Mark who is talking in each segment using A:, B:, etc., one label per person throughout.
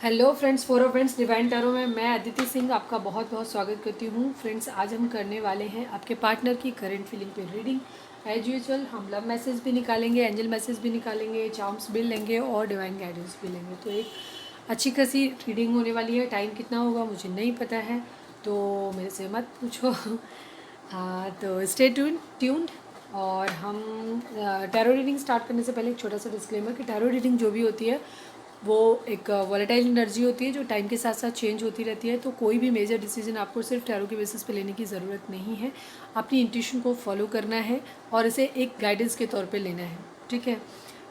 A: Hello friends, four friends divine tarot में मैं अदिति सिंह आपका बहुत बहुत स्वागत करती हूँ। फ्रेंड्स, आज हम करने वाले हैं आपके पार्टनर की करंट फीलिंग पे रीडिंग। एज यूजुअल हम लव मैसेज भी निकालेंगे, एंजल मैसेज भी निकालेंगे, चार्म्स भी लेंगे और डिवाइन गाइडेंस भी लेंगे। तो एक अच्छी खासी रीडिंग होने वाली है। टाइम कितना होगा मुझे नहीं पता है, तो मेरे से मत पूछो। हाँ, तो स्टे ट्यून्ड। और हम टैरो रीडिंग स्टार्ट करने से पहले एक छोटा सा डिस्क्लेमर कि टैरो रीडिंग जो भी होती है वो एक वॉलेटाइल एनर्जी होती है जो टाइम के साथ साथ चेंज होती रहती है। तो कोई भी मेजर डिसीजन आपको सिर्फ टैरो के बेसिस पे लेने की ज़रूरत नहीं है। अपनी इंट्यूशन को फॉलो करना है और इसे एक गाइडेंस के तौर पे लेना है, ठीक है।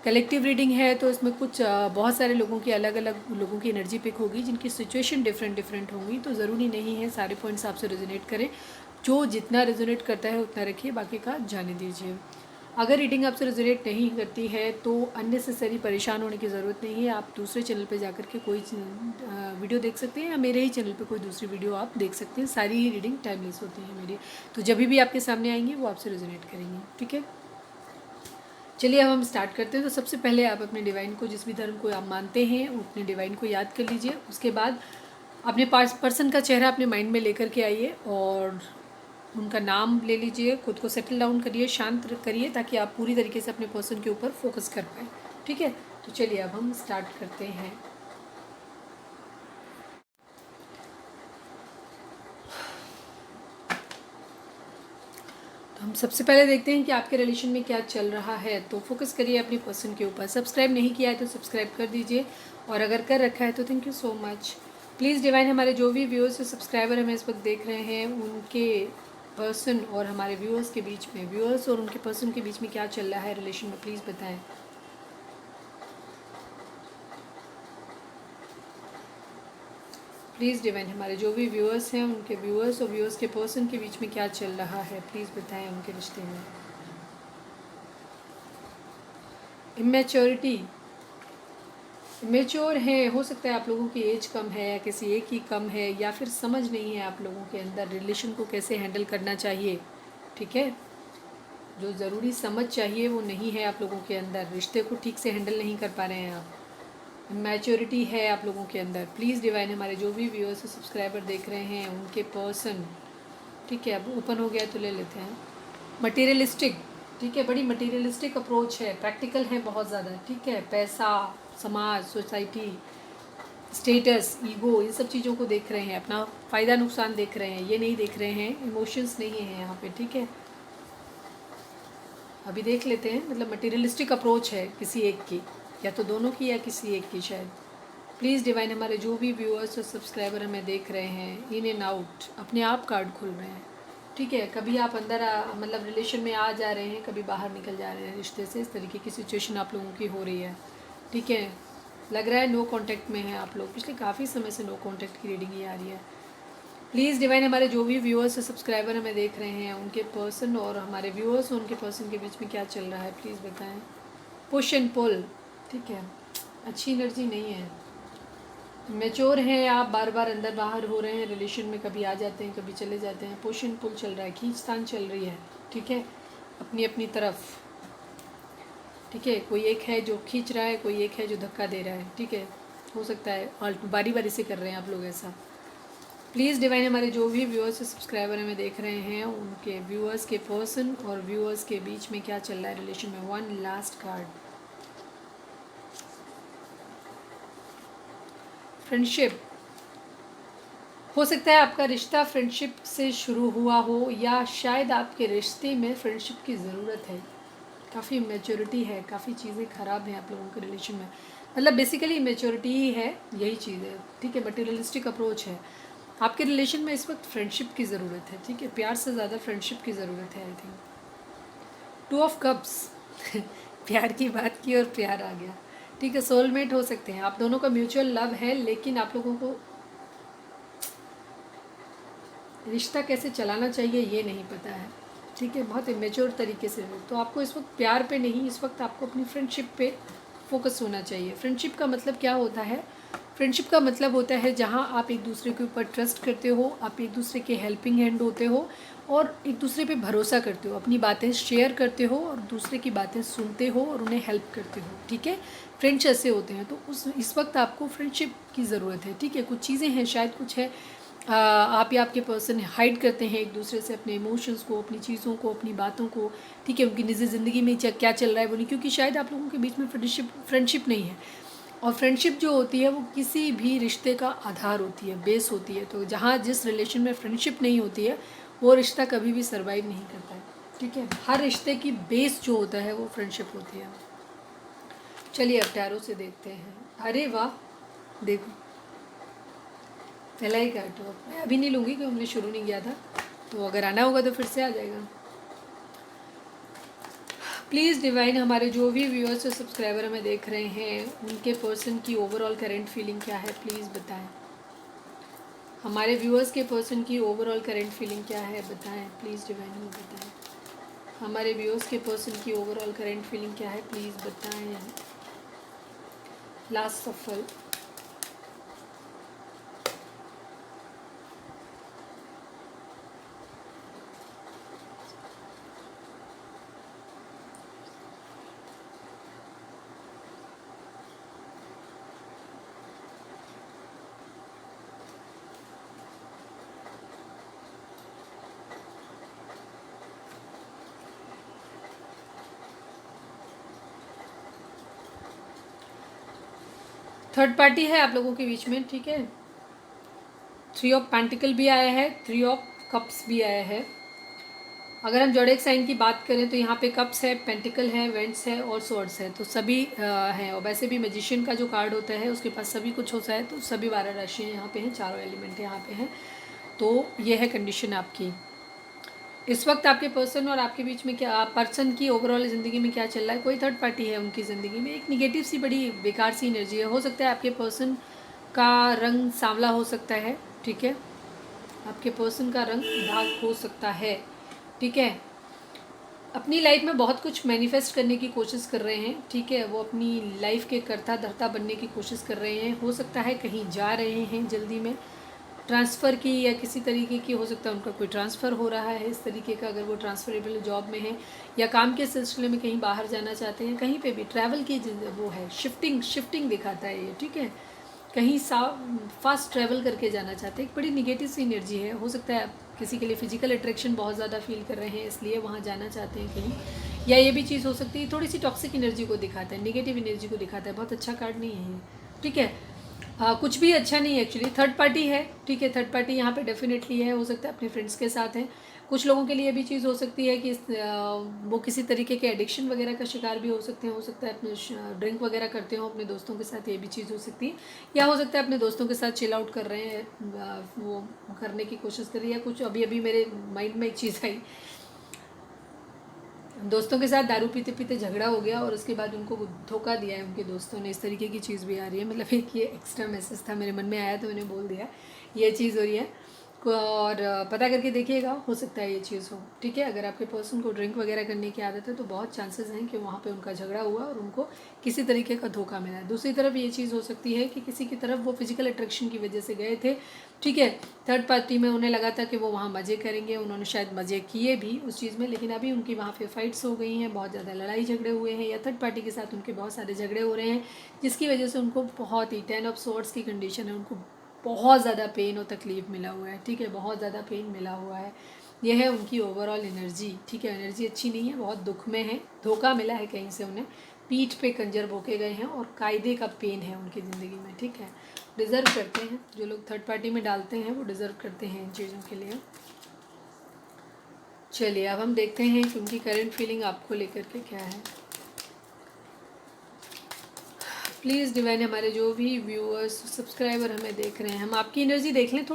A: कलेक्टिव रीडिंग है तो इसमें कुछ बहुत सारे लोगों की अलग अलग लोगों की एनर्जी पिक होगी जिनकी सिचुएशन डिफरेंट डिफरेंट होंगी। तो ज़रूरी नहीं है सारे पॉइंट्स आपसे रेजोनेट करें। जो जितना रेजोनेट करता है उतना रखिए, बाकी का जाने दीजिए। अगर रीडिंग आपसे रेजोनेट नहीं करती है तो अननेसेसरी परेशान होने की ज़रूरत नहीं है। आप दूसरे चैनल पे जाकर के कोई वीडियो देख सकते हैं या मेरे ही चैनल पे कोई दूसरी वीडियो आप देख सकते हैं। सारी ही रीडिंग टाइमलेस होती है मेरी, तो जब भी आपके सामने आएंगी वो आपसे रेजोनेट करेंगी, ठीक है। चलिए अब हम स्टार्ट करते हैं। तो सबसे पहले आप अपने डिवाइन को, जिस भी धर्म को आप मानते हैं, अपने डिवाइन को याद कर लीजिए। उसके बाद अपने पास पर्सन का चेहरा अपने माइंड में लेकर के आइए और उनका नाम ले लीजिए। खुद को सेटल डाउन करिए, शांत करिए, ताकि आप पूरी तरीके से अपने पर्सन के ऊपर फोकस कर पाए, ठीक है। तो चलिए अब हम स्टार्ट करते हैं। तो हम सबसे पहले देखते हैं कि आपके रिलेशन में क्या चल रहा है। तो फोकस करिए अपनी पर्सन के ऊपर। सब्सक्राइब नहीं किया है तो सब्सक्राइब कर दीजिए, और अगर कर रखा है तो thank you so much. Please divine, हमारे जो भी व्यूअर्स और सब्सक्राइबर हमें इस वक्त देख रहे हैं, उनके पर्सन और हमारे व्यूअर्स के बीच में, व्यूअर्स और उनके पर्सन के बीच में क्या चल रहा है रिलेशन में, प्लीज़ बताएं। प्लीज़ डिवाइन, हमारे जो भी व्यूअर्स हैं, उनके व्यूअर्स और व्यूअर्स के पर्सन के बीच में क्या चल रहा है, प्लीज़ बताएं उनके रिश्ते में। इमेच्योरिटी, मेच्योर है, हो सकता है आप लोगों की एज कम है या किसी एक ही कम है, या फिर समझ नहीं है आप लोगों के अंदर रिलेशन को कैसे हैंडल करना चाहिए, ठीक है। जो ज़रूरी समझ चाहिए वो नहीं है आप लोगों के अंदर, रिश्ते को ठीक से हैंडल नहीं कर पा रहे हैं आप। मैच्योरिटी है आप लोगों के अंदर। प्लीज़ डिवाइन, हमारे जो भी व्यूअर्स और सब्सक्राइबर देख रहे हैं, उनके पर्सन, ठीक है। अब ओपन हो गया तो ले लेते हैं। मटेरियलिस्टिक, ठीक है, बड़ी मटेरियलिस्टिक अप्रोच है, प्रैक्टिकल है बहुत ज़्यादा, ठीक है। पैसा, समाज, सोसाइटी, स्टेटस, ईगो, इन सब चीज़ों को देख रहे हैं, अपना फ़ायदा नुकसान देख रहे हैं, ये नहीं देख रहे हैं इमोशंस नहीं है यहाँ पे, ठीक है। अभी देख लेते हैं, मतलब मटेरियलिस्टिक अप्रोच है किसी एक की, या तो दोनों की या किसी एक की शायद। प्लीज़ डिवाइन, हमारे जो भी व्यूअर्स और सब्सक्राइबर हमें देख रहे हैं, इन एंड आउट अपने आप कार्ड खुल रहे हैं, ठीक है। कभी आप अंदर मतलब रिलेशन में आ जा रहे हैं, कभी बाहर निकल जा रहे हैं रिश्ते से। इस तरीके की सिचुएशन आप लोगों की हो रही है, ठीक है। लग रहा है नो कांटेक्ट में है आप लोग, पिछले काफ़ी समय से नो कांटेक्ट की रीडिंग ये आ रही है। प्लीज़ डिवाइन, हमारे जो भी व्यूअर्स और सब्सक्राइबर हमें देख रहे हैं, उनके पर्सन और हमारे व्यूअर्स और उनके पर्सन के बीच में क्या चल रहा है, प्लीज़ बताएं। पुश एंड पुल, ठीक है, अच्छी एनर्जी नहीं है। मेच्योर हैं आप, बार बार अंदर बाहर हो रहे हैं रिलेशन में, कभी आ जाते हैं कभी चले जाते हैं। पुश एंड पुल चल रहा है, खींचतान चल रही है, ठीक है, अपनी अपनी तरफ, ठीक है। कोई एक है जो खींच रहा है, कोई एक है जो धक्का दे रहा है, ठीक है। हो सकता है बारी बारी से कर रहे हैं आप लोग ऐसा। प्लीज़ डिवाइन, हमारे जो भी व्यूअर्स और सब्सक्राइबर हमें देख रहे हैं, उनके व्यूअर्स के पर्सन और व्यूअर्स के बीच में क्या चल रहा है रिलेशन में। One last card, friendship. हो सकता है आपका रिश्ता फ्रेंडशिप से शुरू हुआ हो, या शायद आपके रिश्ते में फ्रेंडशिप की ज़रूरत है। काफ़ी मैच्योरिटी है, काफ़ी चीज़ें ख़राब हैं आप लोगों के रिलेशन में, मतलब बेसिकली मैच्योरिटी ही है, यही चीज़ है, ठीक है। मटेरियलिस्टिक अप्रोच है आपके रिलेशन में। इस वक्त फ्रेंडशिप की ज़रूरत है, ठीक है, प्यार से ज़्यादा फ्रेंडशिप की ज़रूरत है, I think. Two of cups, प्यार की बात की और प्यार आ गया, ठीक है। सोलमेट हो सकते हैं आप दोनों का, म्यूचुअल लव है, लेकिन आप लोगों को रिश्ता कैसे चलाना चाहिए ये नहीं पता है, ठीक है, बहुत इमेच्योर तरीके से। तो आपको इस वक्त प्यार पे नहीं, इस वक्त आपको अपनी फ्रेंडशिप पे फोकस होना चाहिए। फ्रेंडशिप का मतलब क्या होता है? फ्रेंडशिप का मतलब होता है जहाँ आप एक दूसरे के ऊपर ट्रस्ट करते हो, आप एक दूसरे के हेल्पिंग हैंड होते हो और एक दूसरे पे भरोसा करते हो, अपनी बातें शेयर करते हो और दूसरे की बातें सुनते हो और उन्हें हेल्प करते हो। ठीक है, फ्रेंड्स ऐसे होते हैं। तो इस वक्त आपको फ्रेंडशिप की ज़रूरत है। ठीक है, कुछ चीज़ें हैं, शायद कुछ है आप या आपके पर्सन हाइड करते हैं एक दूसरे से अपने इमोशंस को, अपनी चीज़ों को, अपनी बातों को। ठीक है, उनकी निजी ज़िंदगी में क्या चल रहा है वो नहीं, क्योंकि शायद आप लोगों के बीच में फ्रेंडशिप नहीं है। और फ्रेंडशिप जो होती है वो किसी भी रिश्ते का आधार होती है, बेस होती है। तो जहाँ जिस रिलेशन में फ्रेंडशिप नहीं होती है वो रिश्ता कभी भी सर्वाइव नहीं करता है। ठीक है, हर रिश्ते की बेस जो होता है वो फ्रेंडशिप होती है। चलिए अब टैरो से देखते हैं। अरे वाह, देखो पहला ही कार्ड हो। मैं अभी नहीं लूँगी क्योंकि हमने शुरू नहीं किया था, तो अगर आना होगा तो फिर से आ जाएगा। प्लीज़ डिवाइन, हमारे जो भी व्यूअर्स और सब्सक्राइबर हमें देख रहे हैं उनके पर्सन की ओवरऑल करंट फीलिंग क्या है, प्लीज़ बताएं। हमारे व्यूअर्स के पर्सन की ओवरऑल करंट फीलिंग क्या है बताएं, प्लीज़ डिवाइन हमें बताएं। हमारे व्यूअर्स के पर्सन की ओवरऑल करंट फीलिंग क्या है, प्लीज़ बताएं। लास्ट सफल। थर्ड पार्टी है आप लोगों के बीच में। ठीक है, 3 ऑफ पेंटिकल भी आया है, 3 ऑफ कप्स भी आया है। अगर हम जोडिएक साइन की बात करें तो यहाँ पे कप्स है, पेंटिकल है, वेंट्स है और स्वॉर्ड्स है, तो सभी हैं। और वैसे भी मैजिशियन का जो कार्ड होता है उसके पास सभी कुछ होता है, तो सभी 12 राशियाँ यहाँ पे हैं, चारों एलिमेंट यहाँ पे हैं। तो ये है कंडीशन आपकी। इस वक्त आपके पर्सन और आपके बीच में क्या, पर्सन की ओवरऑल ज़िंदगी में क्या चल रहा है? कोई थर्ड पार्टी है उनकी ज़िंदगी में, एक निगेटिव सी बड़ी बेकार सी एनर्जी है। हो सकता है आपके पर्सन का रंग सांवला हो सकता है। ठीक है, आपके पर्सन का रंग डार्क हो सकता है। ठीक है, अपनी लाइफ में बहुत कुछ मैनिफेस्ट करने की कोशिश कर रहे हैं। ठीक है, वो अपनी लाइफ के कर्ता धर्ता बनने की कोशिश कर रहे हैं। हो सकता है कहीं जा रहे हैं जल्दी में, ट्रांसफ़र की या किसी तरीके की, हो सकता है उनका कोई ट्रांसफ़र हो रहा है इस तरीके का, अगर वो ट्रांसफरेबल जॉब में है या काम के सिलसिले में कहीं बाहर जाना चाहते हैं, कहीं पे भी ट्रैवल की वो है, शिफ्टिंग दिखाता है ये। ठीक है, कहीं फास्ट ट्रैवल करके जाना चाहते हैं। एक बड़ी निगेटिव सी एनर्जी है। हो सकता है आप किसी के लिए फिजिकल अट्रैक्शन बहुत ज़्यादा फील कर रहे हैं, इसलिए वहाँ जाना चाहते हैं कहीं, या ये भी चीज़ हो सकती है थोड़ी सी टॉक्सिक एनर्जी को दिखाता है, निगेटिव एनर्जी को दिखाता है। बहुत अच्छा कार्ड नहीं है ये। ठीक है, कुछ भी अच्छा नहीं है एक्चुअली। थर्ड पार्टी है। ठीक है, थर्ड पार्टी यहाँ पे डेफिनेटली है। हो सकता है अपने फ्रेंड्स के साथ है। कुछ लोगों के लिए ये भी चीज़ हो सकती है कि वो किसी तरीके के एडिक्शन वगैरह का शिकार भी हो सकते हैं। हो सकता है अपने ड्रिंक वगैरह करते हो अपने दोस्तों के साथ, ये भी चीज़ हो सकती है। या हो सकता है अपने दोस्तों के साथ चिल आउट कर रहे हैं, वो करने की कोशिश कर रही है। कुछ अभी मेरे माइंड में एक चीज़ आई, दोस्तों के साथ दारू पीते पीते झगड़ा हो गया और उसके बाद उनको धोखा दिया है उनके दोस्तों ने, इस तरीके की चीज़ भी आ रही है। मतलब एक ये एक्स्ट्रा मैसेज था, मेरे मन में आया तो मैंने बोल दिया, ये चीज़ हो रही है। और पता करके देखिएगा, हो सकता है ये चीज़ हो। ठीक है, अगर आपके पर्सन को ड्रिंक वगैरह करने की आदत है तो बहुत चांसेस हैं कि वहाँ पे उनका झगड़ा हुआ और उनको किसी तरीके का धोखा मिला है। दूसरी तरफ ये चीज़ हो सकती है कि किसी की तरफ वो फिजिकल अट्रैक्शन की वजह से गए थे। ठीक है, थर्ड पार्टी में उन्हें लगा था कि वो वहाँ मज़े करेंगे, उन्होंने शायद मज़े किए भी उस चीज़ में, लेकिन अभी उनकी वहाँ पे फाइट्स हो गई हैं, बहुत ज़्यादा लड़ाई झगड़े हुए हैं, या थर्ड पार्टी के साथ उनके बहुत सारे झगड़े हो रहे हैं, जिसकी वजह से उनको बहुत ही 10 ऑफ स्वॉर्ड्स की कंडीशन है, उनको बहुत ज़्यादा पेन और तकलीफ़ मिला हुआ है। ठीक है, बहुत ज़्यादा पेन मिला हुआ है। यह है उनकी ओवरऑल एनर्जी। ठीक है, एनर्जी अच्छी नहीं है, बहुत दुख में है, धोखा मिला है कहीं से उन्हें, पीठ पे कंजर भोंके गए हैं और कायदे का पेन है उनकी ज़िंदगी में। ठीक है, डिज़र्व करते हैं, जो लोग थर्ड पार्टी में डालते हैं वो डिज़र्व करते हैं इन चीज़ों के लिए। चलिए अब हम देखते हैं कि उनकी करंट फीलिंग आपको लेकर के क्या है। प्लीज़ डिवाइन, हमारे जो भी व्यूअर्स सब्सक्राइबर हमें देख रहे हैं, हम आपकी एनर्जी देख लें,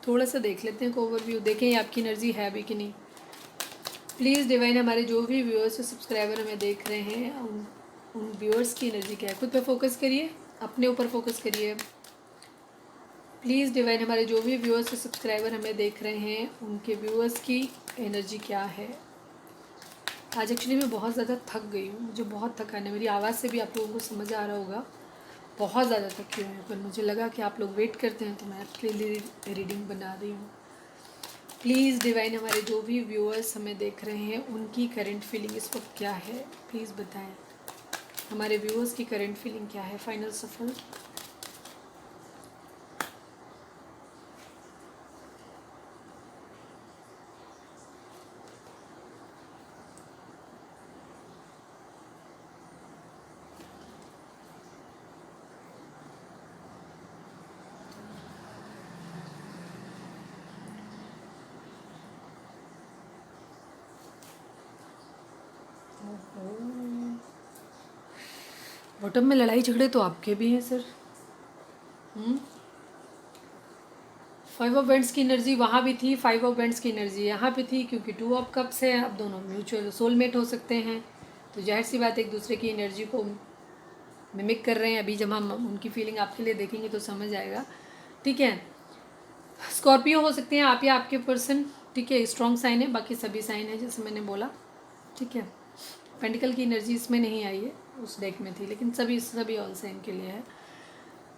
A: थोड़ा सा देख लेते हैं, ओवरव्यू देखें आपकी एनर्जी है भी कि नहीं। प्लीज़ डिवाइन, हमारे जो भी व्यूअर्स और सब्सक्राइबर हमें देख रहे हैं उन व्यूअर्स की एनर्जी क्या है। खुद पे फोकस करिए, अपने ऊपर फोकस करिए। प्लीज़ डिवाइन, हमारे जो भी व्यूअर्स और सब्सक्राइबर हमें देख रहे हैं उनके व्यूअर्स की एनर्जी क्या है। आज एक्चुअली मैं बहुत ज़्यादा थक गई हूँ, मुझे बहुत थकान है। मेरी आवाज़ से भी आप लोगों को समझ आ रहा होगा, बहुत ज़्यादा थकी हुई हूँ। पर मुझे लगा कि आप लोग वेट करते हैं तो मैं आपके लिए रीडिंग बना रही हूँ। प्लीज़ डिवाइन, हमारे जो भी व्यूअर्स हमें देख रहे हैं उनकी करंट फीलिंग इस वक्त क्या है, प्लीज़ बताएं। हमारे व्यूअर्स की करंट फीलिंग क्या है। फाइनल सफल। बॉटम में लड़ाई झगड़े तो आपके भी हैं सर। 5 ऑफ वेंट्स की एनर्जी वहाँ भी थी, 5 ऑफ वेंट्स की एनर्जी यहाँ पे थी, क्योंकि 2 ऑफ कप्स है। अब दोनों म्यूचुअल सोलमेट हो सकते हैं, तो जाहिर सी बात एक दूसरे की एनर्जी को मिमिक कर रहे हैं। अभी जब हम उनकी फीलिंग आपके लिए देखेंगे तो समझ आएगा। ठीक है, स्कॉर्पियो हो सकते हैं आप या आपके पर्सन। ठीक है, स्ट्रॉन्ग साइन है, बाकी सभी साइन है जैसे मैंने बोला। ठीक है, पेंटिकल की एनर्जी इसमें नहीं आई है, उस डेक में थी, लेकिन सभी ऑल साइन के लिए है।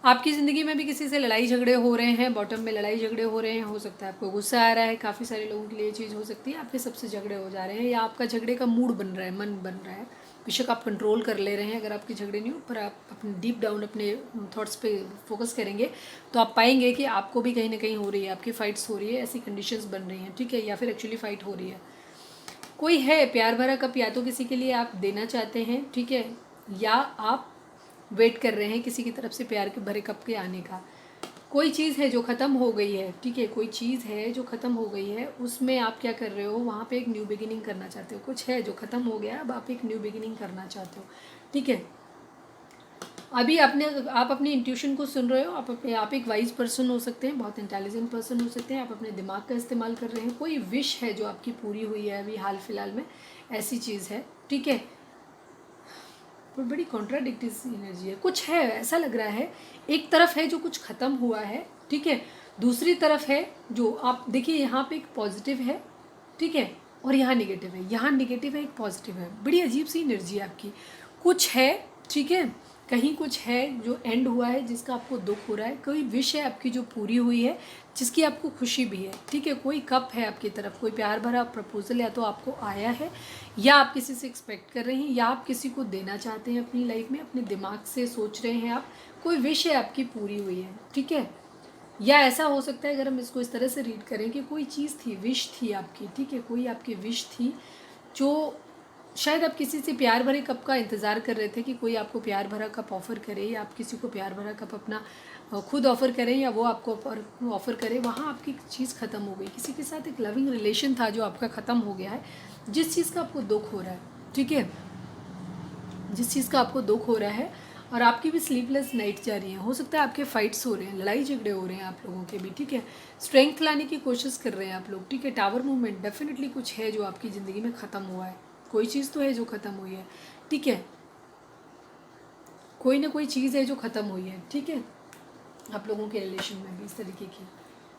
A: आपकी ज़िंदगी में भी किसी से लड़ाई झगड़े हो रहे हैं, बॉटम में लड़ाई झगड़े हो रहे हैं। हो सकता है आपको गुस्सा आ रहा है, काफ़ी सारे लोगों के लिए ये चीज़ हो सकती है। आपके सबसे झगड़े हो जा रहे हैं, या आपका झगड़े का मूड बन रहा है, मन बन रहा है। बेशक आप कंट्रोल कर ले रहे हैं अगर आपके झगड़े नहीं हो, पर आप अपने डीप डाउन अपने थॉट्स पे फोकस करेंगे तो आप पाएंगे कि आपको भी कहीं ना कहीं हो रही है, आपकी फाइट्स हो रही है, ऐसी कंडीशंस बन रही हैं। ठीक है, या फिर एक्चुअली फ़ाइट हो रही है। कोई है प्यार भरा कप, या तो किसी के लिए आप देना चाहते हैं, ठीक है, या आप वेट कर रहे हैं किसी की तरफ से प्यार के भरे कप के आने का। कोई चीज़ है जो ख़त्म हो गई है। ठीक है, कोई चीज़ है जो ख़त्म हो गई है, उसमें आप क्या कर रहे हो, वहाँ पे एक न्यू बिगिनिंग करना चाहते हो। कुछ है जो ख़त्म हो गया, अब आप एक न्यू बिगिनिंग करना चाहते हो। ठीक है, अभी आप अपनी इंट्यूशन को सुन रहे हो। आप एक वाइज पर्सन हो सकते हैं, बहुत इंटेलिजेंट पर्सन हो सकते हैं। आप अपने दिमाग का इस्तेमाल कर रहे हैं। कोई विश है जो आपकी पूरी हुई है अभी हाल फिलहाल में, ऐसी चीज़ है। ठीक है, पर बड़ी कॉन्ट्राडिक्टिव एनर्जी है। कुछ है, ऐसा लग रहा है एक तरफ है जो कुछ ख़त्म हुआ है, ठीक है, दूसरी तरफ है जो आप देखिए यहाँ पे एक पॉजिटिव है, ठीक है, और यहाँ निगेटिव है। यहाँ निगेटिव है, एक पॉजिटिव है। बड़ी अजीब सी एनर्जी है आपकी। कुछ है, ठीक है, कहीं कुछ है जो एंड हुआ है जिसका आपको दुख हो रहा है। कोई विश है आपकी जो पूरी हुई है, जिसकी आपको खुशी भी है। ठीक है, कोई कप है आपकी तरफ, कोई प्यार भरा प्रपोजल या तो आपको आया है, या आप किसी से एक्सपेक्ट कर रहे हैं, या आप किसी को देना चाहते हैं अपनी लाइफ में, अपने दिमाग से सोच रहे हैं आप। कोई विश है आपकी पूरी हुई है। ठीक है, या ऐसा हो सकता है अगर हम इसको इस तरह से रीड करें कि कोई चीज़ थी, विश थी आपकी। ठीक है, कोई आपकी विश थी जो शायद आप किसी से प्यार भरे कप का इंतज़ार कर रहे थे कि कोई आपको प्यार भरा कप ऑफ़र करे, या आप किसी को प्यार भरा कप अपना खुद ऑफ़र करें, या वो आपको ऑफ़र करे। वहाँ आपकी चीज़ ख़त्म हो गई। किसी के साथ एक लविंग रिलेशन था जो आपका ख़त्म हो गया है, जिस चीज़ का आपको दुख हो रहा है। ठीक है, जिस चीज़ का आपको दुख हो रहा है, और आपकी भी स्लीपलेस नाइट जा रही है। हो सकता है आपके फाइट्स हो रहे हैं, लड़ाई झगड़े हो रहे हैं आप लोगों के भी। ठीक है, स्ट्रेंथ लाने की कोशिश कर रहे हैं आप लोग। ठीक है, टावर मूवमेंट, डेफिनेटली कुछ है जो आपकी ज़िंदगी में ख़त्म हुआ है। कोई चीज़ तो है जो ख़त्म हुई है। ठीक है, कोई ना कोई चीज़ है जो ख़त्म हुई है। ठीक है, आप लोगों के रिलेशन में भी इस तरीके की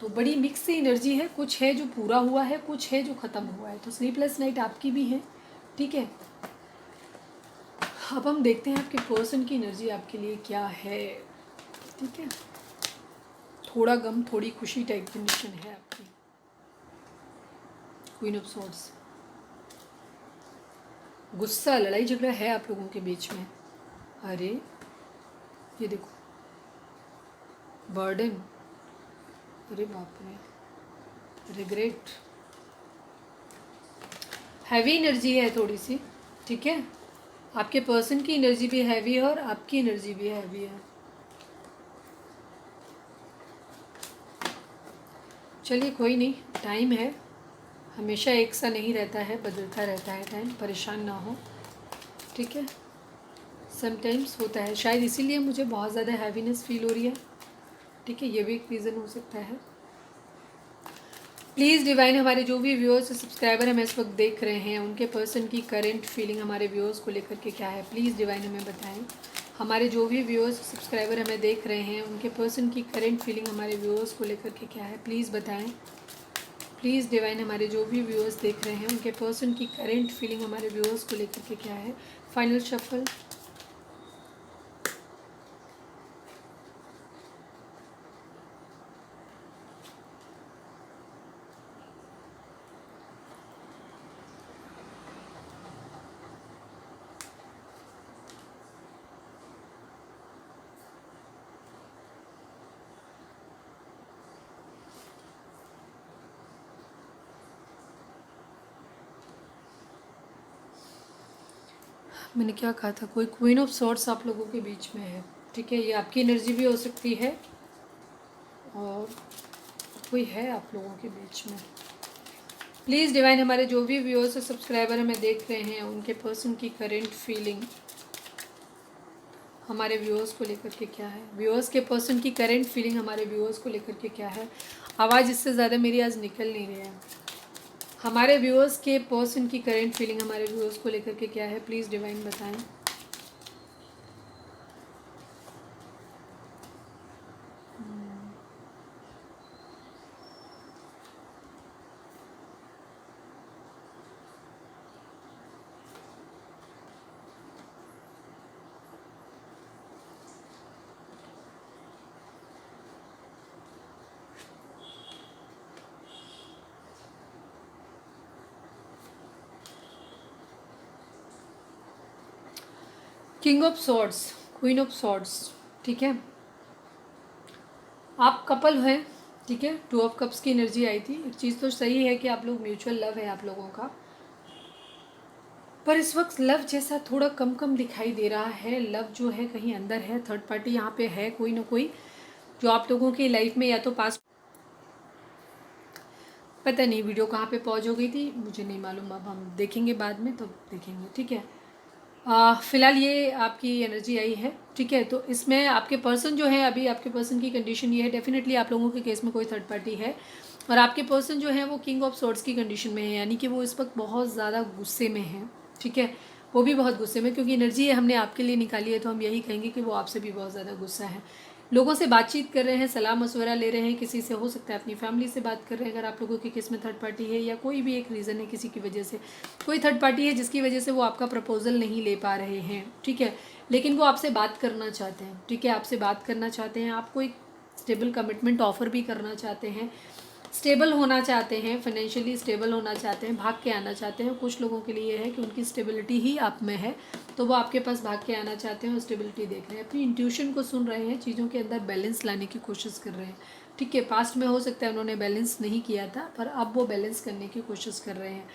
A: तो बड़ी मिक्स सी एनर्जी है। कुछ है जो पूरा हुआ है, कुछ है जो ख़त्म हुआ है। तो स्लीपलेस नाइट आपकी भी है। ठीक है, अब हम देखते हैं आपके पर्सन की एनर्जी आपके लिए क्या है। ठीक है, थोड़ा गम थोड़ी खुशी टाइप कंडीशन है आपकी। क्वीन ऑफ सॉर्ड्स, गुस्सा, लड़ाई झगड़ा है आप लोगों के बीच में। अरे ये देखो, बर्डन, अरे बाप रे, रिग्रेट, हैवी एनर्जी है थोड़ी सी। ठीक है, आपके पर्सन की एनर्जी भी हैवी है और आपकी एनर्जी भी हैवी है। चलिए कोई नहीं, टाइम है, हमेशा एक सा नहीं रहता है, बदलता रहता है टाइम, परेशान ना हो। ठीक है, समटाइम्स होता है, शायद इसीलिए मुझे बहुत ज़्यादा हैवीनेस फील हो रही है। ठीक है, ये भी एक रीज़न हो सकता है। प्लीज़ डिवाइन, हमारे जो भी व्यूअर्स सब्सक्राइबर हमें इस वक्त देख रहे हैं, उनके पर्सन की करंट फीलिंग हमारे व्यूअर्स को लेकर के क्या है, प्लीज़ डिवाइन हमें बताएं। हमारे जो भी व्यूअर्स सब्सक्राइबर हमें देख रहे हैं, उनके पर्सन की करंट फीलिंग हमारे व्यूअर्स को लेकर के क्या है, प्लीज़ बताएं। प्लीज़ डिवाइन हमारे जो भी व्यूअर्स देख रहे हैं उनके पर्सन की करेंट फीलिंग हमारे व्यूअर्स को लेकर के क्या है। Final shuffle. मैंने क्या कहा था, कोई क्वीन ऑफ सॉर्ट्स आप लोगों के बीच में है, ठीक है। ये आपकी एनर्जी भी हो सकती है और कोई है आप लोगों के बीच में। प्लीज़ डिवाइन हमारे जो भी व्यूअर्स और सब्सक्राइबर हमें देख रहे हैं उनके पर्सन की करेंट फीलिंग हमारे व्यूअर्स को लेकर के क्या है। व्यूअर्स के पर्सन की करेंट फीलिंग हमारे व्यूअर्स को लेकर के क्या है। आवाज़ इससे ज़्यादा मेरी आज निकल नहीं रही है। हमारे व्यूअर्स के पर्सन की करेंट फीलिंग हमारे व्यूअर्स को लेकर के क्या है, प्लीज़ डिवाइन बताएं। King of swords, queen of swords, ठीक है। आप कपल हैं, ठीक है। टू ऑफ कप्स की एनर्जी आई थी। एक चीज़ तो सही है कि आप लोग म्यूचुअल लव है आप लोगों का, पर इस वक्त लव जैसा थोड़ा कम कम दिखाई दे रहा है। लव जो है कहीं अंदर है, थर्ड पार्टी यहाँ पे है कोई ना कोई जो आप लोगों की लाइफ में या तो पास, पता नहीं वीडियो कहाँ पे पॉज हो गई थी मुझे नहीं मालूम, अब हम देखेंगे बाद में तो देखेंगे, ठीक है। फ़िलहाल ये आपकी एनर्जी आई है, ठीक है। तो इसमें आपके पर्सन जो है, अभी आपके पर्सन की कंडीशन ये है, डेफिनेटली आप लोगों के केस में कोई थर्ड पार्टी है और आपके पर्सन जो है वो किंग ऑफ सॉर्ड्स की कंडीशन में है, यानी कि वो इस वक्त बहुत ज़्यादा गुस्से में है, ठीक है। वो भी बहुत गुस्से में, क्योंकि एनर्जी हमने आपके लिए निकाली है तो हम यही कहेंगे कि वो आपसे भी बहुत ज़्यादा गुस्सा है। लोगों से बातचीत कर रहे हैं, सलाह मशवरा ले रहे हैं, किसी से हो सकता है अपनी फैमिली से बात कर रहे हैं अगर आप लोगों के केस में थर्ड पार्टी है, या कोई भी एक रीज़न है किसी की वजह से कोई थर्ड पार्टी है जिसकी वजह से वो आपका प्रपोजल नहीं ले पा रहे हैं, ठीक है। लेकिन वो आपसे बात करना चाहते हैं, ठीक है। आपसे बात करना चाहते हैं, आपको एक स्टेबल कमिटमेंट ऑफर भी करना चाहते हैं, स्टेबल होना चाहते हैं, फाइनेंशियली स्टेबल होना चाहते हैं, भाग के आना चाहते हैं। कुछ लोगों के लिए है कि उनकी स्टेबिलिटी ही आप में है तो वो आपके पास भाग के आना चाहते हैं और स्टेबिलिटी देख रहे हैं, अपनी इंट्यूशन को सुन रहे हैं, चीज़ों के अंदर बैलेंस लाने की कोशिश कर रहे हैं, ठीक है। पास्ट में हो सकता है उन्होंने बैलेंस नहीं किया था पर अब वो बैलेंस करने की कोशिश कर रहे हैं।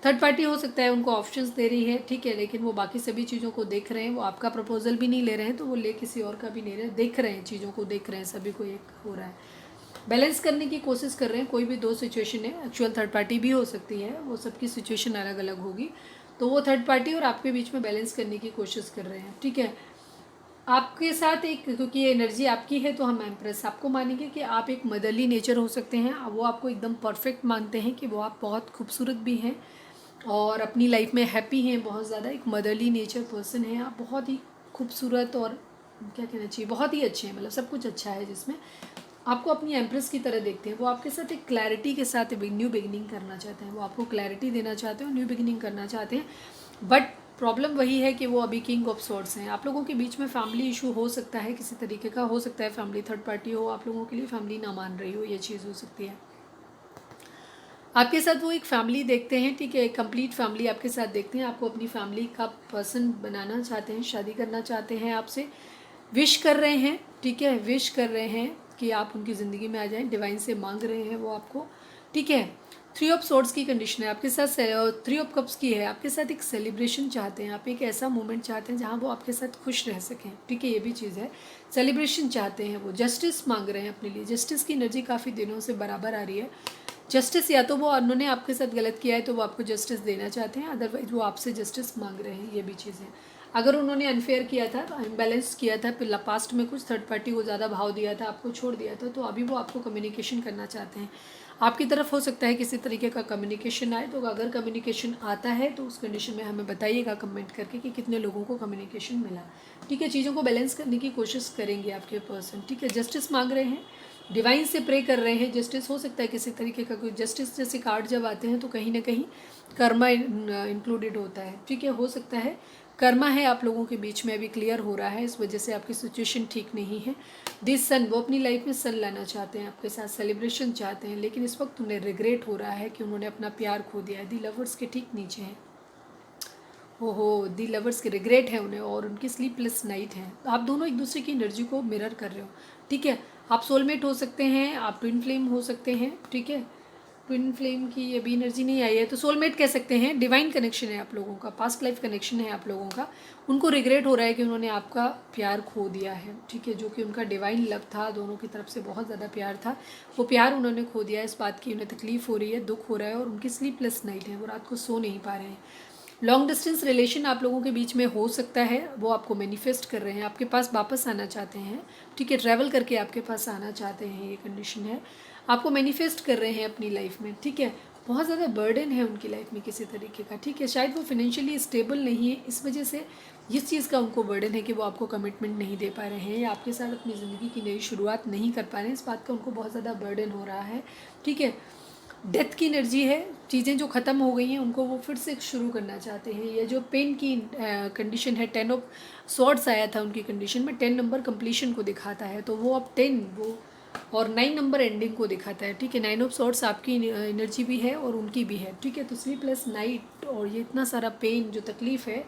A: थर्ड पार्टी हो सकता है उनको ऑप्शंस दे रही है, ठीक है, लेकिन वो बाकी सभी चीज़ों को देख रहे हैं। वो आपका प्रपोजल भी नहीं ले रहे हैं तो वो ले किसी और का भी नहीं रहे, देख रहे हैं, चीज़ों को देख रहे हैं, सभी को एक हो रहा है, बैलेंस करने की कोशिश कर रहे हैं। कोई भी दो सिचुएशन है, एक्चुअल थर्ड पार्टी भी हो सकती है, वो सबकी सिचुएशन अलग अलग होगी, तो वो थर्ड पार्टी और आपके बीच में बैलेंस करने की कोशिश कर रहे हैं, ठीक है। आपके साथ एक, क्योंकि ये एनर्जी आपकी है तो हम एम्प्रेस आपको मानेंगे कि आप एक मदरली नेचर हो सकते हैं। वो आपको एकदम परफेक्ट मानते हैं कि वो आप बहुत खूबसूरत भी हैं और अपनी लाइफ में हैप्पी हैं बहुत ज़्यादा। एक मदरली नेचर पर्सन है आप, बहुत ही खूबसूरत और क्या कहना चाहिए, बहुत ही अच्छे हैं, मतलब सब कुछ अच्छा है जिसमें आपको अपनी एम्प्रेस की तरह देखते हैं। वो आपके साथ एक क्लैरिटी के साथ न्यू बिगिनिंग करना चाहते हैं, वो आपको क्लैरिटी देना चाहते हैं, न्यू बिगिनिंग करना चाहते हैं। बट प्रॉब्लम वही है कि वो अभी किंग ऑफ सॉर्ड्स हैं। आप लोगों के बीच में फैमिली इशू हो सकता है, किसी तरीके का हो सकता है, फैमिली थर्ड पार्टी हो, आप लोगों के लिए फैमिली ना मान रही हो, ये चीज़ हो सकती है। आपके साथ वो एक फैमिली देखते हैं, ठीक है, एक कंप्लीट फैमिली आपके साथ देखते हैं। आपको अपनी फैमिली का पर्सन बनाना चाहते हैं, शादी करना चाहते हैं, आपसे विश कर रहे हैं, ठीक है, विश कर रहे हैं कि आप उनकी ज़िंदगी में आ जाएं, डिवाइन से मांग रहे हैं वो आपको, ठीक है। थ्री ऑफ सोर्ड्स की कंडीशन है आपके साथ, थ्री ऑफ कप्स की है, आपके साथ एक सेलिब्रेशन चाहते हैं, आप एक ऐसा मोमेंट चाहते हैं जहाँ वो आपके साथ खुश रह सकें, ठीक है, ये भी चीज़ है। सेलिब्रेशन चाहते हैं, वो जस्टिस मांग रहे हैं अपने लिए। जस्टिस की एनर्जी काफ़ी दिनों से बराबर आ रही है। जस्टिस, या तो वो उन्होंने आपके साथ गलत किया है तो वो आपको जस्टिस देना चाहते हैं, अदरवाइज वो आपसे जस्टिस मांग रहे हैं, ये भी चीज़ है। अगर उन्होंने अनफेयर किया था, इम्बैलेंस किया था, पास्ट में कुछ थर्ड पार्टी को ज़्यादा भाव दिया था, आपको छोड़ दिया था, तो अभी वो आपको कम्युनिकेशन करना चाहते हैं। आपकी तरफ हो सकता है किसी तरीके का कम्युनिकेशन आए, तो अगर कम्युनिकेशन आता है तो उस कंडीशन में हमें बताइएगा कमेंट करके कि कितने लोगों को कम्युनिकेशन मिला। ठीक है, चीज़ों को बैलेंस करने की कोशिश करेंगे आपके पर्सन। ठीक है, जस्टिस मांग रहे हैं, डिवाइन से प्रे कर रहे हैं, जस्टिस हो सकता है किसी तरीके का, कोई जस्टिस जैसे कार्ड जब आते हैं तो कहीं ना कहीं कर्मा इंक्लूडेड होता है। ठीक है, हो सकता है कर्मा है आप लोगों के बीच में अभी क्लियर हो रहा है, इस वजह से आपकी सिचुएशन ठीक नहीं है। दिस सन, वो अपनी लाइफ में सन लाना चाहते हैं, आपके साथ सेलिब्रेशन चाहते हैं, लेकिन इस वक्त उन्हें रिग्रेट हो रहा है कि उन्होंने अपना प्यार खो दिया है। दी लवर्स के ठीक नीचे हैं, हो दी लवर्स के रिग्रेट है उन्हें, और उनकी स्लीपलेस नाइट है। आप दोनों एक दूसरे की एनर्जी को मिरर कर रहे हो। ठीक है, आप सोलमेट हो सकते हैं, आप ट्विन फ्लेम हो सकते हैं। ठीक है, ट्विन फ्लेम की अभी एनर्जी नहीं आई है तो सोलमेट कह सकते हैं। डिवाइन कनेक्शन है आप लोगों का, पास्ट लाइफ कनेक्शन है आप लोगों का। उनको रिग्रेट हो रहा है कि उन्होंने आपका प्यार खो दिया है। ठीक है, जो कि उनका डिवाइन लव था, दोनों की तरफ से बहुत ज़्यादा प्यार था, वो प्यार उन्होंने खो दिया है। इस बात की उन्हें तकलीफ हो रही है, दुख हो रहा है, और उनकी स्लीपलेस नाइट है, वो रात को सो नहीं पा रहे हैं। लॉन्ग डिस्टेंस रिलेशन आप लोगों के बीच में हो सकता है, वो आपको मैनिफेस्ट कर रहे हैं, आपके पास वापस आना चाहते हैं। ठीक है, ट्रैवल करके आपके पास आना चाहते हैं, ये कंडीशन है। आपको मैनिफेस्ट कर रहे हैं अपनी लाइफ में। ठीक है, बहुत ज़्यादा बर्डन है उनकी लाइफ में किसी तरीके का। ठीक है, शायद वो फाइनेंशियली स्टेबल नहीं है, इस वजह से इस चीज़ का उनको बर्डन है कि वो आपको कमिटमेंट नहीं दे पा रहे हैं, या आपके साथ अपनी ज़िंदगी की नई शुरुआत नहीं कर पा रहे हैं। इस बात का उनको बहुत ज़्यादा बर्डन हो रहा है। ठीक है, डेथ की एनर्जी है, चीज़ें जो ख़त्म हो गई हैं उनको वो फिर से शुरू करना चाहते हैं। ये जो पेन की कंडीशन है, 10 ऑफ सॉर्ड्स आया था उनकी कंडीशन में, 10 नंबर कंप्लीशन को दिखाता है, तो वो अब 10 वो और 9 नंबर एंडिंग को दिखाता है। ठीक है, 9 ऑफ सॉर्ड्स आपकी एनर्जी भी है और उनकी भी है। ठीक है, तो स्लीपलेस नाइट और ये इतना सारा पेन जो तकलीफ़ है,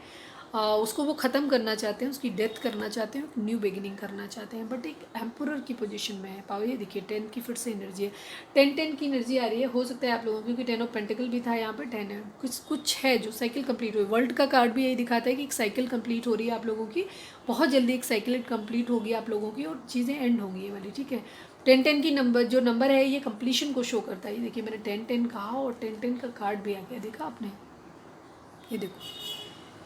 A: उसको वो ख़त्म करना चाहते हैं, उसकी डेथ करना चाहते हैं, न्यू बिगिनिंग करना चाहते हैं, बट एक एम्परर की पोजीशन में है। पावर ये देखिए 10 की फिर से एनर्जी है, 10 की एनर्जी आ रही है। हो सकता है आप लोगों, क्योंकि 10 ऑफ पेंटिकल भी था, यहाँ पे 10 है, कुछ है जो साइकिल कंप्लीट हुई। वर्ल्ड का कार्ड भी यही दिखाता है कि एक साइकिल कंप्लीट हो रही है आप लोगों की, बहुत जल्दी एक साइकिल कंप्लीट होगी आप लोगों की, और चीज़ें एंड होंगी ये वाली। ठीक है, 10 की नंबर जो नंबर है ये कंप्लीशन को शो करता है। ये देखिए मैंने 10 कहा और 10 का कार्ड भी आ गया, देखा आपने, ये देखो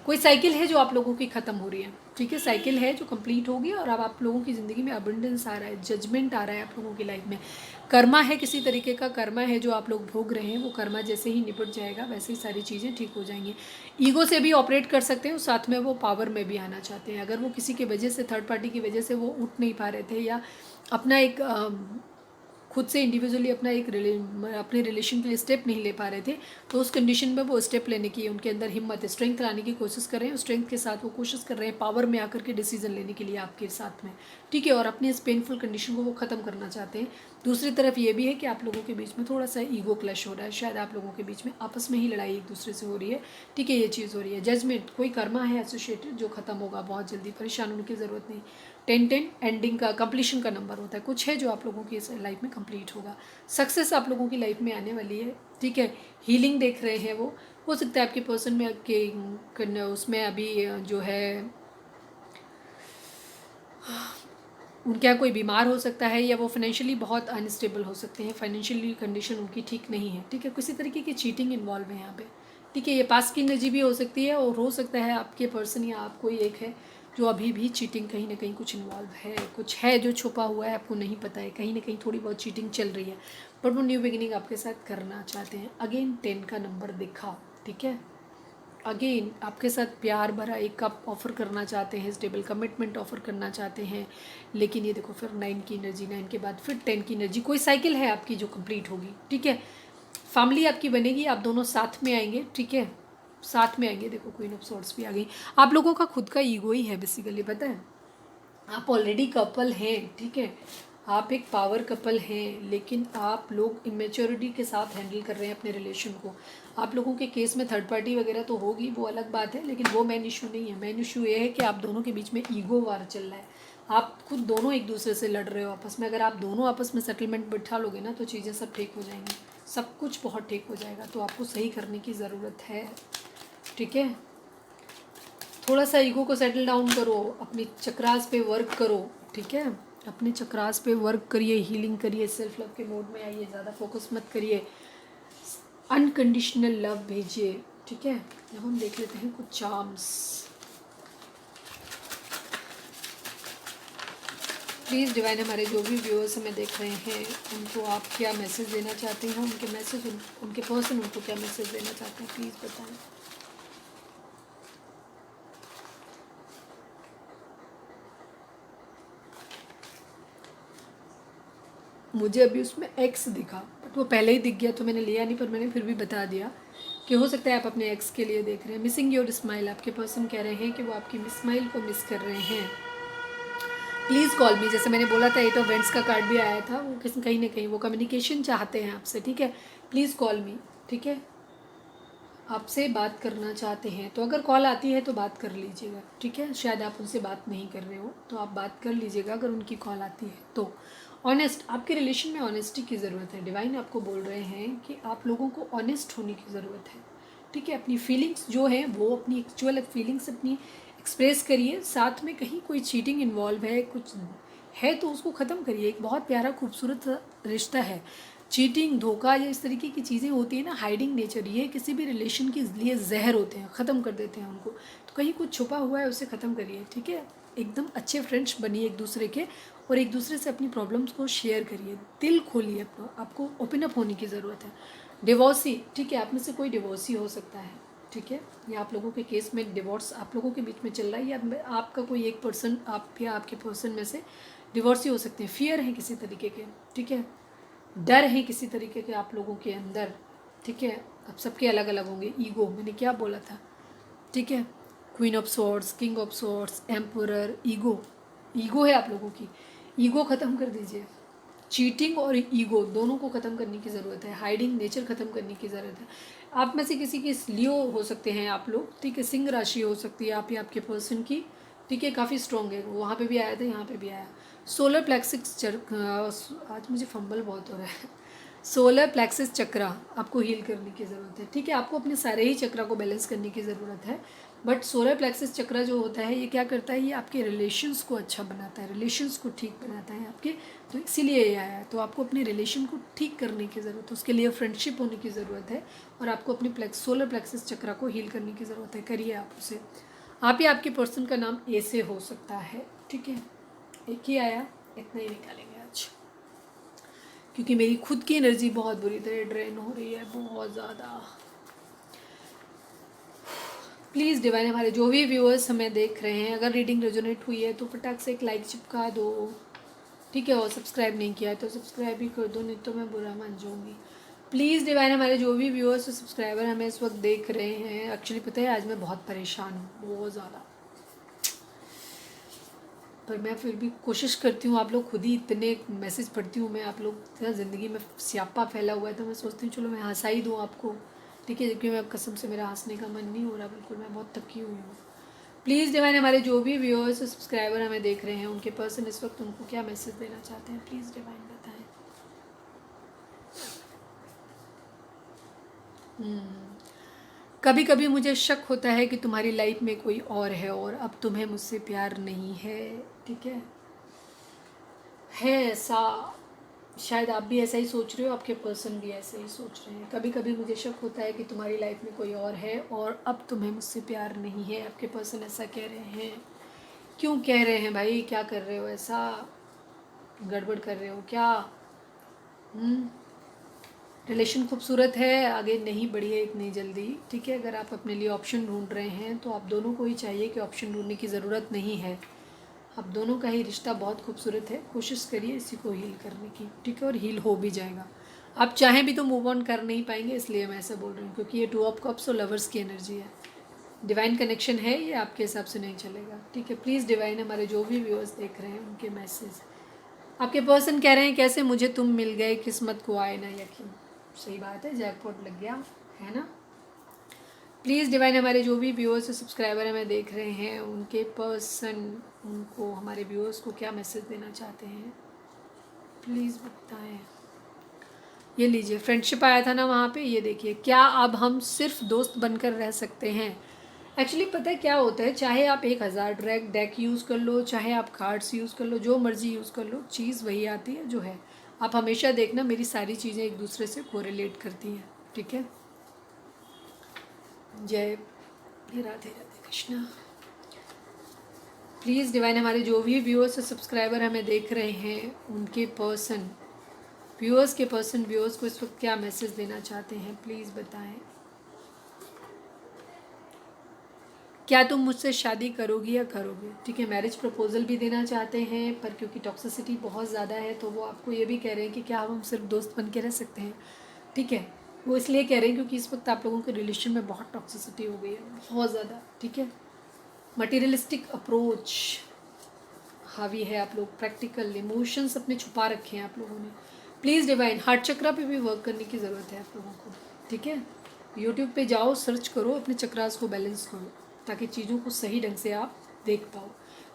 A: कोई साइकिल है जो आप लोगों की ख़त्म हो रही है। ठीक है, साइकिल है जो कंप्लीट होगी, और अब आप लोगों की ज़िंदगी में अबंडेंस आ रहा है, जजमेंट आ रहा है आप लोगों की लाइफ में। कर्मा है, किसी तरीके का कर्मा है जो आप लोग भोग रहे हैं, वो कर्मा जैसे ही निपट जाएगा वैसे ही सारी चीज़ें ठीक हो जाएंगी। ईगो से भी ऑपरेट कर सकते हैं, और साथ में वो पावर में भी आना चाहते हैं। अगर वो किसी की वजह से, थर्ड पार्टी की वजह से वो उठ नहीं पा रहे थे, या अपना एक खुद से इंडिविजुअली अपने रिलेशन के लिए स्टेप नहीं ले पा रहे थे, तो उस कंडीशन में वो स्टेप लेने की उनके अंदर हिम्मत, स्ट्रेंथ लाने की कोशिश कर रहे हैं। स्ट्रेंथ के साथ वो कोशिश कर रहे हैं पावर में आकर के डिसीजन लेने के लिए आपके साथ में। ठीक है, और अपने इस पेनफुल कंडीशन को वो ख़त्म करना चाहते हैं। दूसरी तरफ ये भी है कि आप लोगों के बीच में थोड़ा सा ईगो क्लैश हो रहा है, शायद आप लोगों के बीच में आपस में ही लड़ाई एक दूसरे से हो रही है। ठीक है, ये चीज़ हो रही है। जजमेंट, कोई कर्मा है एसोसिएटेड जो ख़त्म होगा बहुत जल्दी, परेशान होने की ज़रूरत नहीं। 10 एंडिंग का, कंप्लीशन का नंबर होता है, कुछ है जो आप लोगों की इस लाइफ में कंप्लीट होगा। सक्सेस आप लोगों की लाइफ में आने वाली है। ठीक है, हीलिंग देख रहे हैं वो, हो सकता है आपके पर्सन में के उसमें अभी जो है उनका कोई बीमार हो सकता है, या वो फाइनेंशियली बहुत अनस्टेबल हो सकते हैं, फाइनेंशियली कंडीशन उनकी ठीक नहीं है। ठीक है, किसी तरीके की चीटिंग इन्वॉल्व है यहाँ पे। ठीक है, ये पास की एनर्जी भी हो सकती है, और हो सकता है आपके पर्सन या आप कोई एक है जो अभी भी चीटिंग कहीं ना कहीं कुछ इन्वॉल्व है, कुछ है जो छुपा हुआ है, आपको नहीं पता है, कहीं ना कहीं थोड़ी बहुत चीटिंग चल रही है, बट वो न्यू बिगिनिंग आपके साथ करना चाहते हैं। अगेन 10 का नंबर दिखा। ठीक है, अगेन आपके साथ प्यार भरा एक कप ऑफ़र करना चाहते हैं, स्टेबल कमिटमेंट ऑफ़र करना चाहते हैं, लेकिन ये देखो फिर 9 की एनर्जी, 9 के बाद फिर 10 की एनर्जी। कोई साइकिल है आपकी जो कंप्लीट होगी। ठीक है, फैमिली आपकी बनेगी, आप दोनों साथ में आएंगे। ठीक है, साथ में आएंगे। देखो क्वीन ऑफ सॉर्ड्स भी आ गई। आप लोगों का खुद का ईगो ही है बेसिकली, पता है, आप ऑलरेडी कपल हैं। ठीक है, आप एक पावर कपल हैं, लेकिन आप लोग इमेच्योरिटी के साथ हैंडल कर रहे हैं अपने रिलेशन को। आप लोगों के केस में थर्ड पार्टी वगैरह तो होगी, वो अलग बात है, लेकिन वो मेन इशू नहीं है। मेन इशू ये है कि आप दोनों के बीच में ईगो वार चल रहा है, आप खुद दोनों एक दूसरे से लड़ रहे हो आपस में। अगर आप दोनों आपस में सेटलमेंट बिठा लोगे ना, तो चीज़ें सब ठीक हो जाएंगी, सब कुछ बहुत ठीक हो जाएगा। तो आपको सही करने की ज़रूरत है। ठीक है, थोड़ा सा ईगो को सेटल डाउन करो, अपनी चक्रास पे वर्क करो। ठीक है, अपने चक्रास पे वर्क करिए, हीलिंग करिए, सेल्फ लव के मोड में आइए, ज़्यादा फोकस मत करिए, अनकंडीशनल लव भेजिए। ठीक है, अब हम देख लेते हैं कुछ चार्म्स। प्लीज़ डिवाइन हमारे जो भी व्यूअर्स हमें देख रहे हैं उनको आप क्या मैसेज देना चाहते हैं, उनके मैसेज उनके पर्सन उनको क्या मैसेज देना चाहते हैं, प्लीज़ बताएं। मुझे अभी उसमें एक्स दिखा, बट वो पहले ही दिख गया तो मैंने लिया नहीं, पर मैंने फिर भी बता दिया कि हो सकता है आप अपने एक्स के लिए देख रहे हैं। मिसिंग योर स्माइल, आपके पर्सन कह रहे हैं कि वो आपकी स्माइल को मिस कर रहे हैं। प्लीज़ कॉल मी, जैसे मैंने बोला था 8 ऑफ वेंट्स का कार्ड भी आया था, वो कहीं ना कहीं वो कम्युनिकेशन चाहते हैं आपसे, ठीक है। प्लीज़ कॉल मी, ठीक है, आपसे बात करना चाहते हैं। तो अगर कॉल आती है तो बात कर लीजिएगा, ठीक है। शायद आप उनसे बात नहीं कर रहे हो तो आप बात कर लीजिएगा अगर उनकी कॉल आती है तो। ऑनेस्ट, आपके रिलेशन में ऑनेस्टी की ज़रूरत है। डिवाइन आपको बोल रहे हैं कि आप लोगों को ऑनेस्ट होने की ज़रूरत है, ठीक है। अपनी फीलिंग्स जो है वो अपनी एक्चुअल फीलिंग्स अपनी एक्सप्रेस करिए। साथ में कहीं कोई चीटिंग इन्वॉल्व है, कुछ है तो उसको ख़त्म करिए। एक बहुत प्यारा खूबसूरत रिश्ता है। चीटिंग, धोखा या इस तरीके की चीज़ें होती है ना, हाइडिंग नेचर, ये किसी भी रिलेशन के लिए जहर होते हैं, ख़त्म कर देते हैं उनको। तो कहीं कुछ छुपा हुआ है उसे ख़त्म करिए, ठीक है। एकदम अच्छे फ्रेंड्स बनिए एक दूसरे के, और एक दूसरे से अपनी प्रॉब्लम्स को शेयर करिए, दिल खोलिए अपना, आपको ओपन अप होने की ज़रूरत है। डिवोर्सी, ठीक है, आप में से कोई डिवोर्सी हो सकता है, ठीक है, या आप लोगों के केस में डिवोर्स आप लोगों के बीच में चल रहा है, या आपका कोई एक पर्सन, आप या आपके पर्सन में से डिवोर्सी हो सकते हैं। फियर है किसी तरीके के, ठीक है, डर है किसी तरीके के आप लोगों के अंदर, ठीक है। अब सबके अलग अलग होंगे। ईगो, मैंने क्या बोला था, ठीक है। Queen of swords, king of swords, emperor, ego, ego है आप लोगों की। ईगो ख़त्म कर दीजिए। चीटिंग और ईगो दोनों को ख़त्म करने की ज़रूरत है। हाइडिंग नेचर ख़त्म करने की ज़रूरत है। आप में से किसी की लियो हो सकते हैं आप लोग, ठीक है। सिंह राशि हो सकती है आप या आपके पर्सन की, ठीक है, काफ़ी स्ट्रॉन्ग है। वहाँ पे भी आया था, यहाँ पे भी आया। सोलर प्लेक्सिस आज मुझे फंबल बहुत हो रहा है। सोलर प्लेक्सिस चक्रा आपको हील करने की ज़रूरत है, ठीक है। आपको अपने सारे ही चक्रा को बैलेंस करने की ज़रूरत है, बट सोलर प्लेक्सिस चक्रा जो होता है ये क्या करता है, ये आपके रिलेशंस को अच्छा बनाता है, रिलेशंस को ठीक बनाता है आपके। तो इसीलिए ये आया है। तो आपको अपने रिलेशन को ठीक करने की ज़रूरत है, उसके लिए फ्रेंडशिप होने की ज़रूरत है, और आपको अपने सोलर प्लेक्सिस चक्रा को हील करने की ज़रूरत है। करिए आप उसे। आप या आपके पर्सन का नाम ए से हो सकता है, ठीक है। एक ही आया, इतना ही निकालेंगे आज, क्योंकि मेरी खुद की एनर्जी बहुत बुरी तरह ड्रेन हो रही है, बहुत ज़्यादा। प्लीज़ डिवाइन हमारे जो भी व्यूअर्स हमें देख रहे हैं, अगर रीडिंग रेजोनेट हुई है तो फटाक से एक लाइक चिपका दो, ठीक है। और सब्सक्राइब नहीं किया है तो सब्सक्राइब भी कर दो, नहीं तो मैं बुरा मान जाऊँगी। प्लीज़ डिवाइन हमारे जो भी व्यूअर्स और सब्सक्राइबर हमें इस वक्त देख रहे हैं, एक्चुअली पता है आज मैं बहुत परेशान हूँ, बहुत ज़्यादा, पर मैं फिर भी कोशिश करती हूँ। आप लोग खुद ही इतने मैसेज पढ़ती हूँ मैं, आप लोग ज़िंदगी में स्यापा फैला हुआ है, तो मैं सोचती हूँ चलो मैं हंसा ही दूँ आपको, ठीक है। क्योंकि मैं कसम से मेरा हंसने का मन नहीं हो रहा बिल्कुल, मैं बहुत थकी हुई हूँ। प्लीज़ डिवाइन हमारे जो भी व्यूअर्स और सब्सक्राइबर हमें देख रहे हैं उनके पर्सन इस वक्त उनको क्या मैसेज देना चाहते हैं, प्लीज़ डिवाइन बताएं। कभी कभी मुझे शक होता है कि तुम्हारी लाइफ में कोई और है और अब तुम्हें मुझसे प्यार नहीं है, ठीक है ऐसा। शायद आप भी ऐसा ही सोच रहे हो, आपके पर्सन भी ऐसे ही सोच रहे हैं। कभी कभी मुझे शक होता है कि तुम्हारी लाइफ में कोई और है और अब तुम्हें मुझसे प्यार नहीं है, आपके पर्सन ऐसा कह रहे हैं। क्यों कह रहे हैं भाई, क्या कर रहे हो, ऐसा गड़बड़ कर रहे हो क्या? रिलेशन खूबसूरत है, आगे नहीं बढ़िए इतनी जल्दी, ठीक है। अगर आप अपने लिए ऑप्शन ढूंढ रहे हैं तो आप दोनों को ही चाहिए कि ऑप्शन ढूंढने की ज़रूरत नहीं है। आप दोनों का ही रिश्ता बहुत खूबसूरत है। कोशिश करिए इसी को हील करने की, ठीक है, और हील हो भी जाएगा। आप चाहें भी तो मूव ऑन कर नहीं पाएंगे, इसलिए मैं ऐसा बोल रही हूँ, क्योंकि ये 2 ऑफ कप्स और लवर्स की एनर्जी है। डिवाइन कनेक्शन है, ये आपके हिसाब से नहीं चलेगा, ठीक है। प्लीज़ डिवाइन हमारे जो भी व्यूअर्स देख रहे हैं उनके मैसेज। आपके पर्सन कह रहे हैं कैसे मुझे तुम मिल गए, किस्मत को आए ना यकीन। सही बात है, जैकपॉट लग गया है ना। प्लीज़ डिवाइन हमारे जो भी व्यूअर्स और सब्सक्राइबर हमें देख रहे हैं उनके पर्सन उनको, हमारे व्यूअर्स को क्या मैसेज देना चाहते हैं, प्लीज़ बताएं। ये लीजिए, फ्रेंडशिप आया था ना वहाँ पे, ये देखिए, क्या अब हम सिर्फ दोस्त बनकर रह सकते हैं। एक्चुअली पता है क्या होता है, चाहे आप 1000 डेक यूज़ कर लो, चाहे आप कार्ड्स यूज़ कर लो, जो मर्जी यूज़ कर लो, चीज़ वही आती है जो है। आप हमेशा देखना मेरी सारी चीज़ें एक दूसरे से कोरिलेट करती हैं, ठीक है। जय राधे राधे कृष्णा। प्लीज़ डिवाइन हमारे जो भी व्यूअर्स और सब्सक्राइबर हमें देख रहे हैं उनके पर्सन व्यूअर्स को इस वक्त क्या मैसेज देना चाहते हैं, प्लीज़ बताएं। क्या तुम मुझसे शादी करोगी या करोगे? ठीक है, मैरिज प्रपोजल भी देना चाहते हैं, पर क्योंकि टॉक्सिसिटी बहुत ज़्यादा है तो वो आपको ये भी कह रहे हैं कि क्या हम सिर्फ दोस्त बन के रह सकते हैं। ठीक है, वो इसलिए कह रहे हैं क्योंकि इस वक्त आप लोगों के रिलेशन में बहुत टॉक्सिसिटी हो गई है, बहुत ज़्यादा। ठीक है, मटीरियलिस्टिक अप्रोच हावी है, आप लोग प्रैक्टिकल इमोशंस अपने छुपा रखे हैं आप लोगों ने। प्लीज़ डिवाइन हार्ट चक्रा पे भी वर्क करने की ज़रूरत है आप लोगों को। ठीक है, यूट्यूब पे जाओ, सर्च करो, अपने चक्रास को बैलेंस करो ताकि चीज़ों को सही ढंग से आप देख पाओ।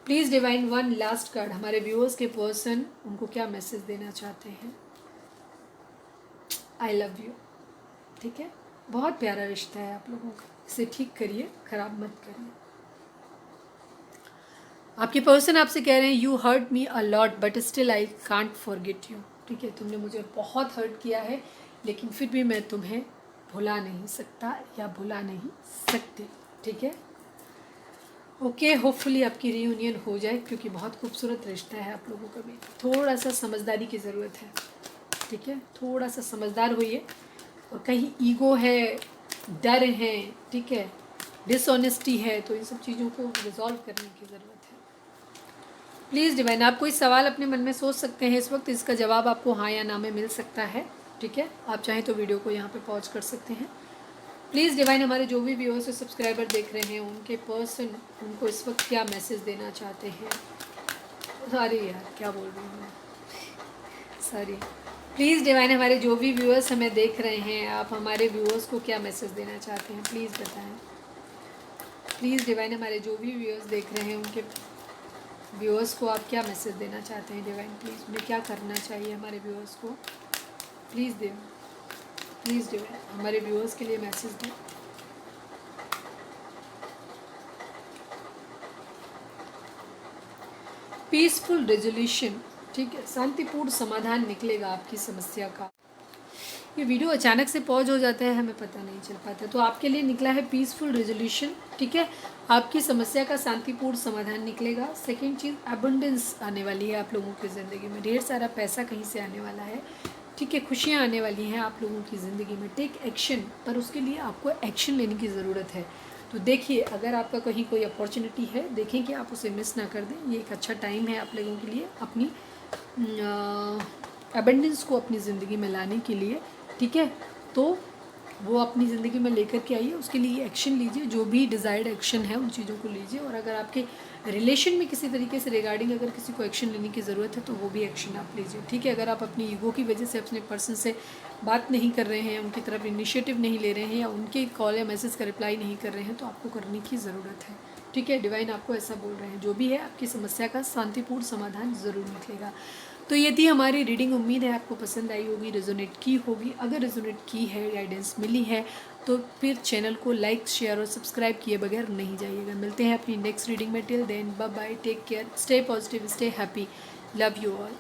A: Please divine one last card, हमारे व्यूअर्स के पर्सन उनको क्या मैसेज देना चाहते हैं। I love you. ठीक है, बहुत प्यारा रिश्ता है आप लोगों का, इसे ठीक करिए, ख़राब मत करिए। आपके पर्सन आपसे कह रहे हैं you hurt me a lot but still I can't forget you. ठीक है, तुमने मुझे बहुत हर्ट किया है लेकिन फिर भी मैं तुम्हें भुला नहीं सकता या भुला नहीं सकती। ठीक है, ओके, होपफुली आपकी रीयूनियन हो जाए क्योंकि बहुत खूबसूरत रिश्ता है आप लोगों का भी। थोड़ा सा समझदारी की ज़रूरत है। ठीक है, थोड़ा सा समझदार होइए, और कहीं ईगो है, डर है, ठीक है, डिसऑनेस्टी है, तो इन सब चीज़ों को रिजॉल्व करने की ज़रूरत है। प्लीज़ डिवाइन आप कोई सवाल अपने मन में सोच सकते हैं इस वक्त, इसका जवाब आपको हाँ या ना में मिल सकता है। ठीक है, आप चाहें तो वीडियो को यहाँ पे पॉज कर सकते हैं। प्लीज़ डिवाइन हमारे जो भी व्यूअर्स और सब्सक्राइबर देख रहे हैं उनके पर्सन उनको इस वक्त क्या मैसेज देना चाहते हैं। सॉरी यार, क्या बोल रही हूँ मैं, सॉरी। प्लीज़ डिवाइन हमारे जो भी व्यूअर्स हमें देख रहे हैं, आप हमारे व्यूअर्स को क्या मैसेज देना चाहते हैं, प्लीज़ बताएं। प्लीज़ डिवाइन हमारे जो भी व्यूअर्स देख रहे हैं उनके व्यूअर्स को आप क्या मैसेज देना चाहते हैं डिवाइन। प्लीज़ उन्हें क्या करना चाहिए हमारे व्यूअर्स को, प्लीज़ दें। प्लीज़ डिवाइन हमारे व्यूअर्स के लिए मैसेज दें। पीसफुल रेजोल्यूशन, ठीक है, शांतिपूर्ण समाधान निकलेगा आपकी समस्या का। ये वीडियो अचानक से पॉज हो जाता है, हमें पता नहीं चल पाता, तो आपके लिए निकला है पीसफुल रेजोल्यूशन। ठीक है, आपकी समस्या का शांतिपूर्ण समाधान निकलेगा। सेकंड चीज़, अबंडेंस आने वाली है आप लोगों की ज़िंदगी में, ढेर सारा पैसा कहीं से आने वाला है। ठीक है, खुशियाँ आने वाली हैं आप लोगों की ज़िंदगी में। टेक एक्शन, पर उसके लिए आपको एक्शन लेने की ज़रूरत है। तो देखिए, अगर आपका कहीं कोई अपॉर्चुनिटी है, देखें कि आप उसे मिस ना कर दें। ये एक अच्छा टाइम है आप लोगों के लिए अपनी अबंडेंस को अपनी ज़िंदगी में लाने के लिए। ठीक है, तो वो अपनी ज़िंदगी में लेकर के आइए, उसके लिए एक्शन लीजिए, जो भी डिज़ायर्ड एक्शन है उन चीज़ों को लीजिए। और अगर आपके रिलेशन में किसी तरीके से रिगार्डिंग अगर किसी को एक्शन लेने की ज़रूरत है तो वो भी एक्शन आप लीजिए। ठीक है, अगर आप अपनी ईगो की वजह से अपने पर्सन से बात नहीं कर रहे हैं, उनकी तरफ इनिशिएटिव नहीं ले रहे हैं, या उनके कॉल या मैसेज का रिप्लाई नहीं कर रहे हैं, तो आपको करने की ज़रूरत है। ठीक है, डिवाइन आपको ऐसा बोल रहे हैं, जो भी है आपकी समस्या का शांतिपूर्ण समाधान ज़रूर निकलेगा। तो ये थी हमारी रीडिंग, उम्मीद है आपको पसंद आई होगी, रेजोनेट की होगी। अगर रेजोनेट की है, गाइडेंस मिली है, तो फिर चैनल को लाइक, शेयर और सब्सक्राइब किए बगैर नहीं जाइएगा। मिलते हैं अपनी नेक्स्ट रीडिंग में। Till then bye bye, take care, stay positive, stay happy, love you all.